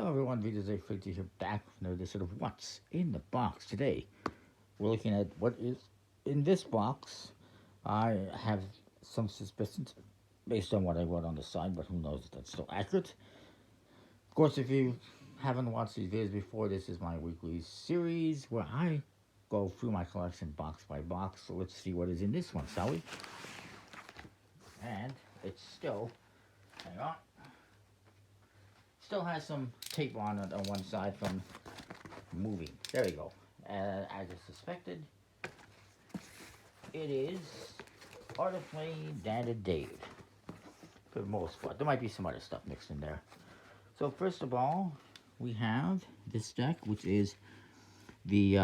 Hello everyone, Vita's A Fleet here back with another edition of What's in the Box. Today, we're looking at what is in this box. I have some suspicions based on what I wrote on the side, but who knows if that's still accurate. Of course, if you haven't watched these videos before, this is my weekly series where I go through my collection box by box. So let's see what is in this one, shall we? And it's still, hang on. Still has some tape on it on one side from moving. There we go. As I suspected, it is Art of Play Dan and Dave. For the most part. There might be some other stuff mixed in there. So first of all, we have this deck, which is the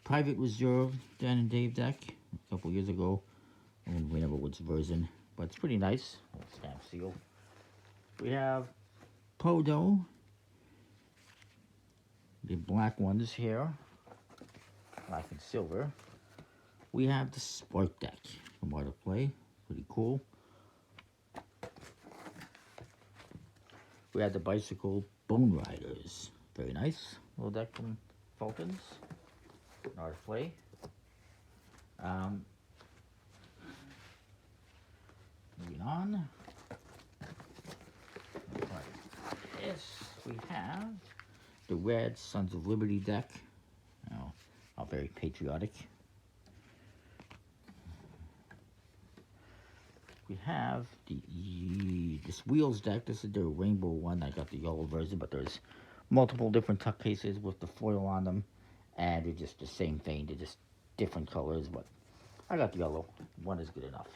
Private Reserve Dan and Dave deck. A couple years ago. I don't remember which version, but it's pretty nice. Stamp seal. We have Podo, the black ones here, black and silver. We have the Spark deck from Art of Play, pretty cool. We have the Bicycle Bone Riders, very nice little deck from Fulton's, Art of Play. Moving on. Yes, we have the Red Sons of Liberty deck. Oh, all very patriotic. We have this Wheels deck. This is the rainbow one. I got the yellow version, but there's multiple different tuck cases with the foil on them, and they're just the same thing. They're just different colors, but I got the yellow. One is good enough.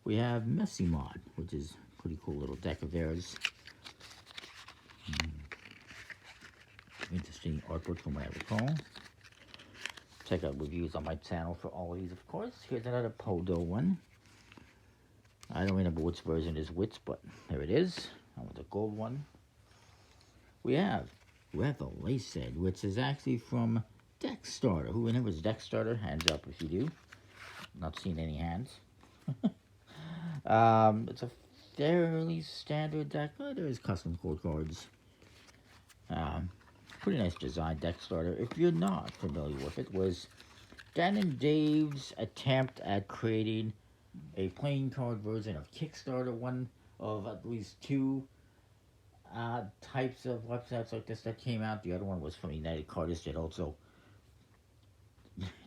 We have Messy Mod, which is a pretty cool little deck of theirs. Interesting artwork from what I recall. Check out reviews on my channel for all of these, of course. Here's another Podo one. I don't remember which version is which, but there it is. That was a gold one. We have Revelation, which is actually from Kickstarter. Who remembers Kickstarter? Hands up if you do. Not seeing any hands. It's a fairly standard deck. Oh, there is custom code cards. Pretty nice design deck starter. If you're not familiar with it, was Dan and Dave's attempt at creating a playing card version of Kickstarter, one of at least two types of websites like this that came out. The other one was from United Cardists that also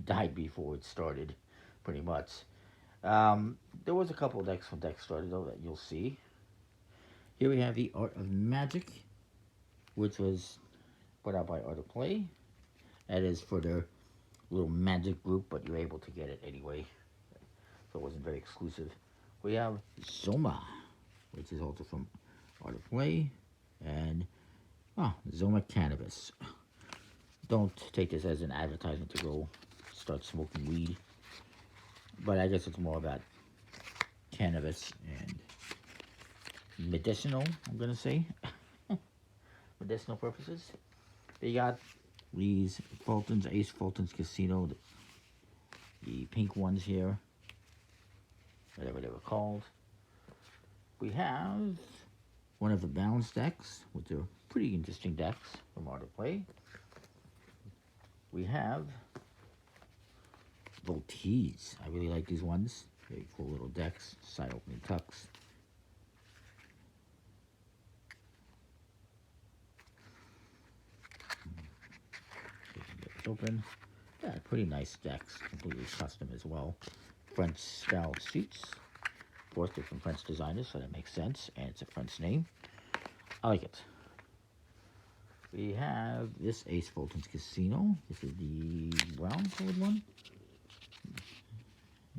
died before it started, pretty much. There was a couple of decks from Kickstarter though that you'll see. Here we have the Art of Magic, which was put out by Art of Play. That is for their little magic group, but you're able to get it anyway. So it wasn't very exclusive. We have Zoma, which is also from Art of Play. And, Zoma Cannabis. Don't take this as an advertisement to go start smoking weed. But I guess it's more about cannabis and medicinal, I'm going to say. Medicinal purposes. They got these Fulton's, Ace Fulton's Casino, the pink ones here, whatever they were called. We have one of the balance decks, which are pretty interesting decks from Art of Play. We have Voltees. I really like these ones. Very cool little decks, side opening tucks. Open. Yeah, pretty nice decks, completely custom as well. French style suits. Of course, they're from French designers, so that makes sense, and it's a French name. I like it. We have this Ace Fulton's Casino. This is the brown colored one.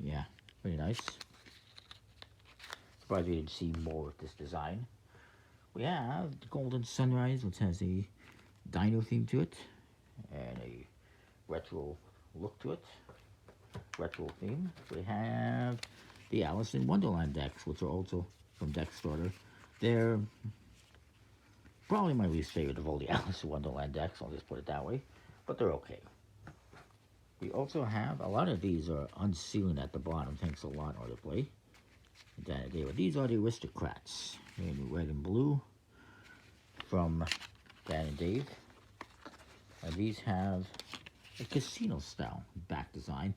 Yeah, pretty nice. Surprised we didn't see more of this design. We have the Golden Sunrise, which has a dino theme to it, and a retro look to it, retro theme. We have the Alice in Wonderland decks, which are also from Kickstarter. They're probably my least favorite of all the Alice in Wonderland decks, I'll just put it that way, but they're okay. We also have, a lot of these are unsealing at the bottom, thanks a lot, Art of Play. These are the Aristocrats, in red and blue, from Dan and Dave. And these have a casino style back design.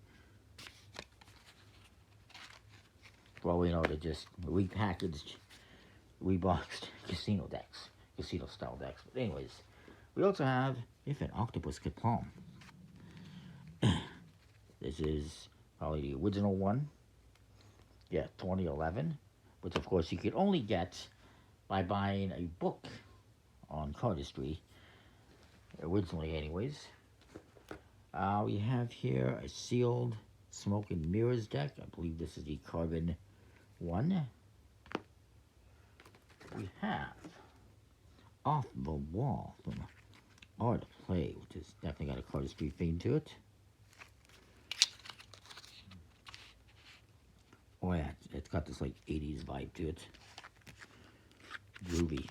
For all we know, they're just repackaged, reboxed casino decks, casino style decks. But anyways, we also have If an Octopus Could Palm. This is probably the original one. Yeah, 2011. Which of course you could only get by buying a book on cardistry. Originally anyways. We have here a sealed Smoke and Mirrors deck. I believe this is the Carbon one. We have Off the Wall from Art of Play, which has definitely got a cardistry theme to it. Oh yeah, it's got this like 80s vibe to it. Groovy.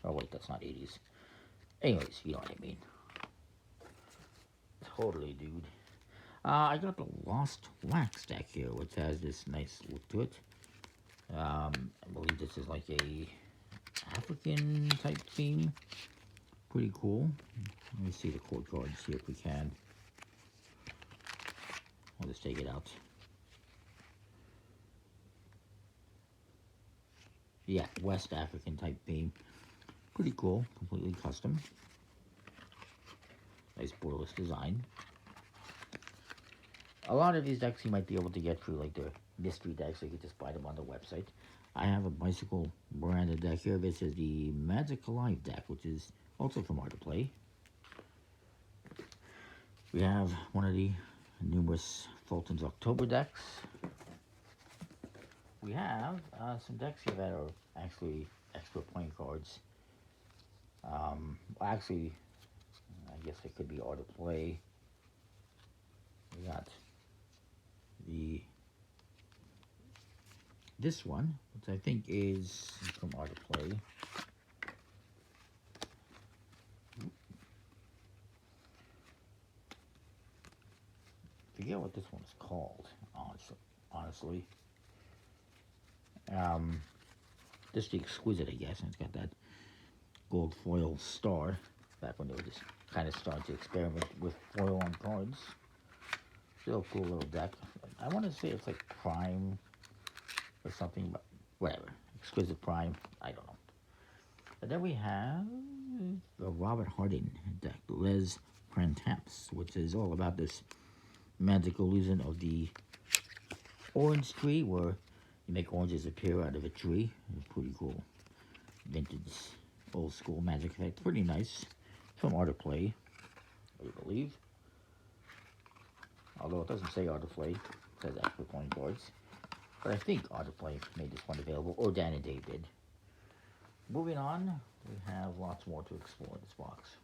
Oh wait, that's not 80s. Anyways, you know what I mean. Totally, dude. I got the Lost Wax deck here, which has this nice look to it. I believe this is like a African type theme. Pretty cool. Let me see the core cards here if we can. I'll just take it out. Yeah, West African type theme. Pretty cool. Completely custom. Nice borderless design. A lot of these decks you might be able to get through like their mystery decks, so you can just buy them on the website. I have a Bicycle Miranda deck here. This is the Magic Alive deck, which is also from Art of Play. We have one of the numerous Fulton's October decks. We have some decks here that are actually extra playing cards. Actually, I guess it could be Art of Play. We got this one, which I think is from Art of Play. Forget what this one's called, honestly. Just the Exquisite, I guess, and it's got that gold foil star, back when they were just kind of starting to experiment with foil on cards. Still a cool little deck. I want to say it's like Prime or something, but whatever. Exquisite Prime, I don't know. And then we have the Robert Harding deck, Les Printemps, which is all about this magical illusion of the orange tree, where you make oranges appear out of a tree. It's pretty cool. Vintage, old school magic effect. Pretty nice. From Art of Play, I believe. Although it doesn't say Art of Play, it says extra playing cards. But I think Art of Play made this one available, or Dan and Dave did. Moving on, we have lots more to explore in this box.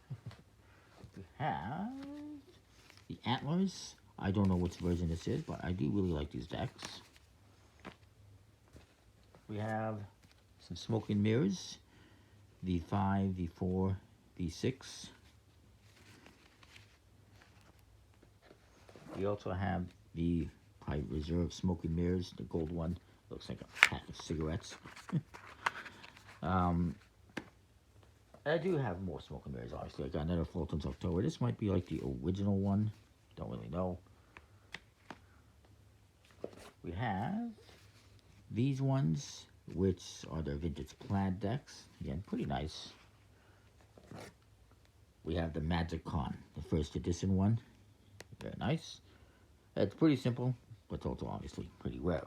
We have the Antlers. I don't know which version this is, but I do really like these decks. We have some Smoke and Mirrors, V5, V4, V6. We also have the Private Reserve Smoke and Mirrors, the gold one. Looks like a pack of cigarettes. I do have more Smoke and Mirrors, obviously. I got another Fulton's October. This might be like the original one. Don't really know. We have these ones, which are their vintage plaid decks. Again, pretty nice. We have the Magic Con, the first edition one. Very nice. It's pretty simple, but it's also obviously pretty rare.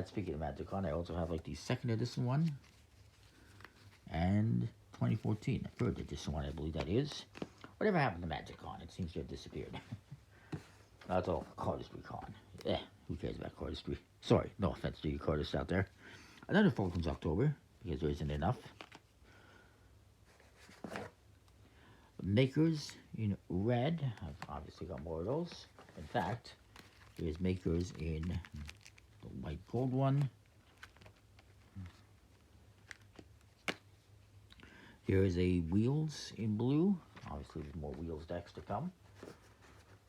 Speaking of Magic Con, I also have like the second edition one. And 2014, the third edition one, I believe that is. Whatever happened to Magic Con? It seems to have disappeared. That's all cardistry con. Who cares about cardistry? Sorry, no offense to you cardists out there. Another Fulton's October, because there isn't enough. Makers in red. I've obviously got more of those. In fact, there's makers in the white gold one. Here is a Wheels in blue. Obviously, there's more Wheels decks to come.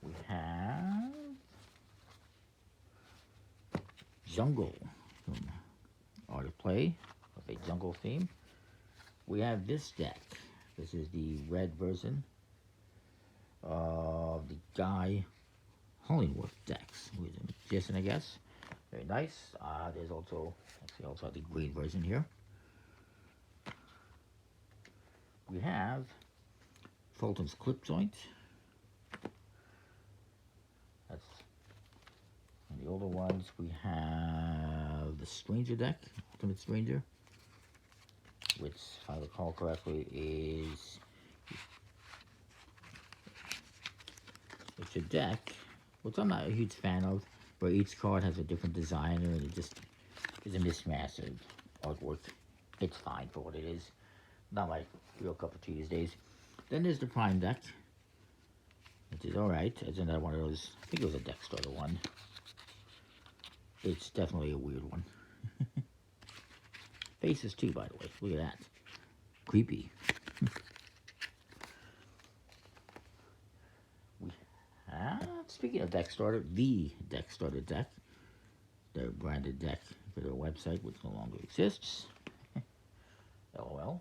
We have Jungle from Art of Play, with a jungle theme. we have this deck. This is the red version of the Guy Hollingworth decks, who is a magician, I guess. Very nice. There's also, actually, also the green version here. We have Fulton's Clip Joint. That's one of the older ones. We have the Stranger deck, Ultimate Stranger, which, if I recall correctly, it's a deck, which I'm not a huge fan of, where each card has a different designer and it just is a mismatch of artwork. It's fine for what it is. Not my real cup of tea these days. Then there's the Prime deck, which is alright. It's another one of those, I think it was a deck starter one. It's definitely a weird one. Faces too, by the way. Look at that. Creepy. Speaking of deck starter, the deck starter deck, their branded deck for their website, which no longer exists. LOL.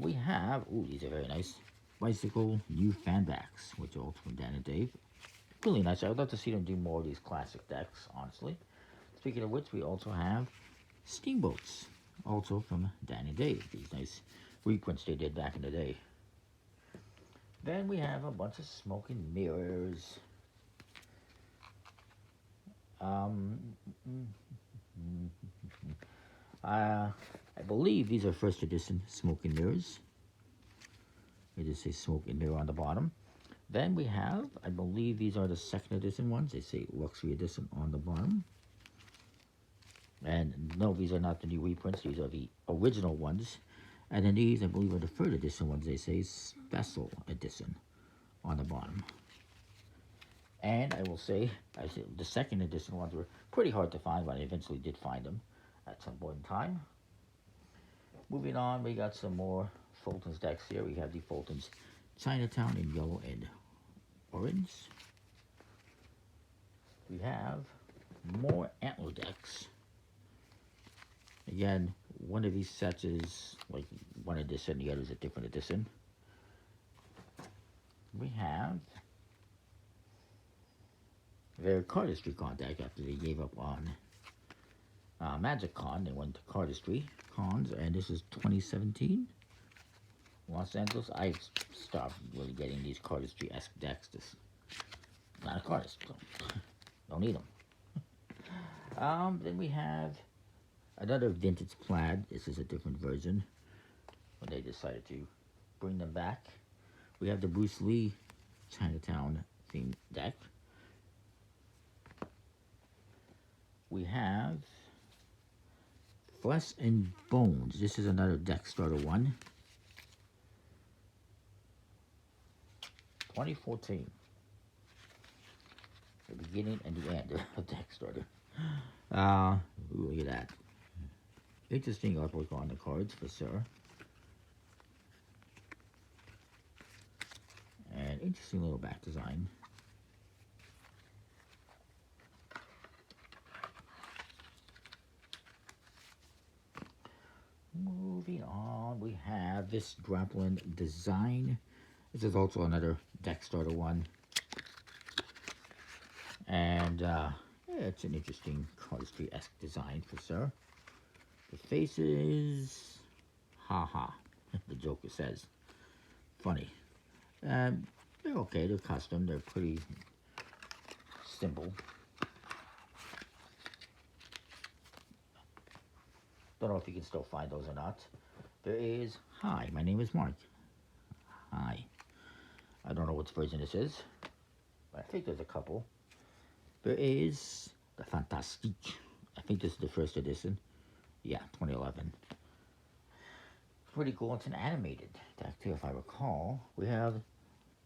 We have, ooh, these are very nice. Bicycle new fan backs, which are also from Dan and Dave. Really nice. I would love to see them do more of these classic decks, honestly. Speaking of which, we also have Steamboats, also from Dan and Dave. These nice reprints they did back in the day. Then we have a bunch of smoke and mirrors. I believe these are first edition smoke and mirrors. It just says smoke and mirror on the bottom. Then we have, I believe these are the second edition ones. They say luxury edition on the bottom. And no, these are not the new reprints. These are the original ones. And then these, I believe, are the third edition ones. They say special edition on the bottom. And I will say, the second edition ones were pretty hard to find, but I eventually did find them at some point in time. Moving on, we got some more Fulton's decks here. We have the Fulton's Chinatown in yellow and orange. We have more Antler decks. Again, one of these sets is like one edition, the other is a different edition. We have their Cardistry Con deck after they gave up on Magic Con. They went to Cardistry Cons, and this is 2017. Los Angeles. I've stopped really getting these Cardistry-esque decks. Not a cardist, so don't need them. Then we have another vintage plaid. This is a different version, but they decided to bring them back. We have the Bruce Lee Chinatown themed deck. We have Flesh and Bones. This is another deck starter one. 2014. The beginning and the end of deck starter. Look at that. Interesting artwork on the cards for sure. And interesting little back design. Moving on, we have this Grappling Design. This is also another deck starter one. And yeah, it's an interesting cardistry-esque design for sure. The faces, haha, the Joker says. Funny. They're okay, they're custom, they're pretty simple. Don't know if you can still find those or not. There is, hi, my name is Mark. Hi. I don't know which version this is, but I think there's a couple. There is the Fantastique. I think this is the first edition. Yeah, 2011. Pretty cool. It's an animated deck too, if I recall. We have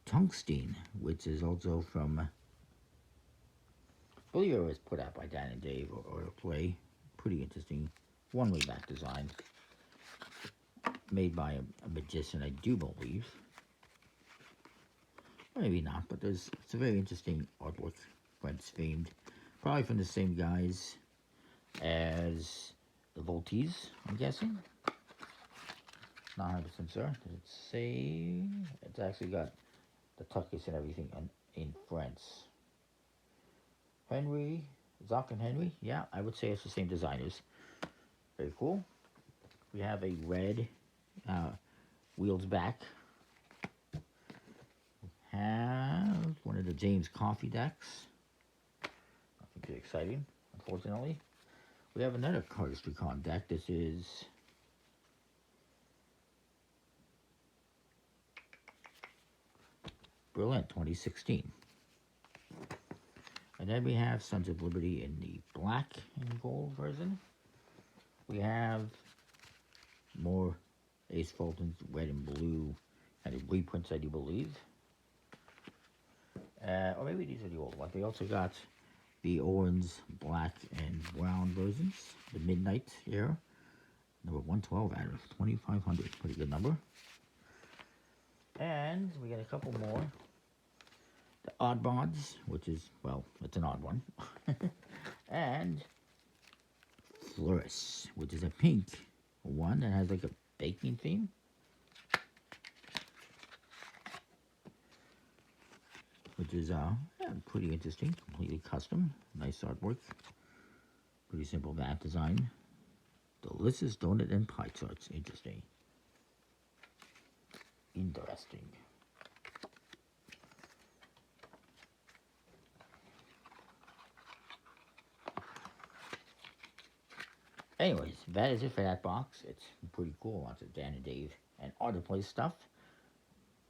Tungsten, which is also from, I believe it was put out by Dan and Dave or Play. Pretty interesting one-way back design. Made by a magician, I do believe. Maybe not, but it's a very interesting artwork. Friends themed. Probably from the same guys as the Voltes, I'm guessing. Not 100% sure. Does it say? It's actually got the tuckers and everything in France. Henry, Zoc and Henry. Yeah, I would say it's the same designers. Very cool. We have a red wheels back. We have one of the James Coffee decks. Nothing too exciting, unfortunately. We have another Cardistry Con deck. This is Berlin 2016. And then we have Sons of Liberty in the black and gold version. We have more Ace Fulton's red and blue and the reprints, I do believe. Or maybe these are the old ones. We also got the orange, black, and brown versions. The Midnight era. Number 112 out of 2,500. Pretty good number. And we got a couple more. The Odd Mods, which is, well, it's an odd one. And Flourish, which is a pink one that has like a baking theme. Which is yeah, pretty interesting, completely custom, nice artwork, pretty simple vat design. Delicious donut and pie charts, interesting. Interesting. Anyways, that is it for that box. It's pretty cool. Lots of Dan and Dave and other place stuff.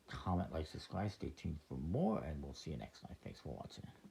Comment, like, subscribe. Stay tuned for more, and we'll see you next time. Thanks for watching.